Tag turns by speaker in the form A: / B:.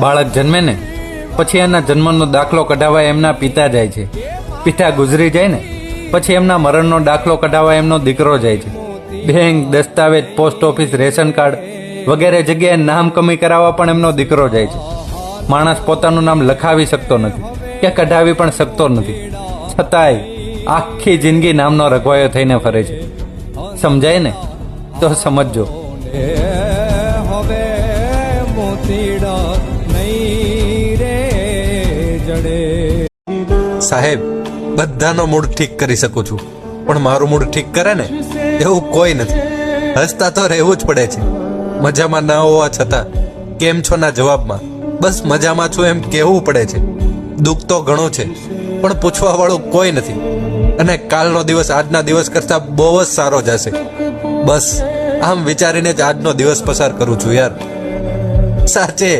A: બાળક જન્મે ને પછી એના જન્મનો દાખલો કઢાવવા એમના પિતા જાય છે. પિતા ગુજરી જાય ને પછી એમના મરણનો દાખલો કઢાવવા એમનો દીકરો જાય છે. બેંક, દસ્તાવેજ, પોસ્ટ ઓફિસ, રેશન કાર્ડ વગેરે જગ્યાએ નામ કમી કરાવવા પણ એમનો દીકરો જાય છે. માણસ પોતાનું નામ લખાવી શકતો નથી કે કઢાવી પણ શકતો નથી, છતાંય આખી જિંદગી નામનો રઘવાયો થઈને ફરે છે. સમજાય ને તો સમજજો.
B: સાહેબ, બધાનો મૂડ ઠીક કરી શકું છું, પણ મારું મૂડ ઠીક કરે ને એવું કોઈ નથી. હસતા તો રહેવું જ પડે છે. મજામાં ના હોવા છતાં કેમ છો ના જવાબમાં બસ મજામાં છું એમ કહેવું પડે છે. દુઃખ તો ઘણું છે પણ પૂછવા વાળું કોઈ નથી, અને કાલનો દિવસ આજના દિવસ કરતા બહુ જ સારો જશે. બસ આમ વિચારીને જ આજનો દિવસ પસાર કરું છું યાર. સાચે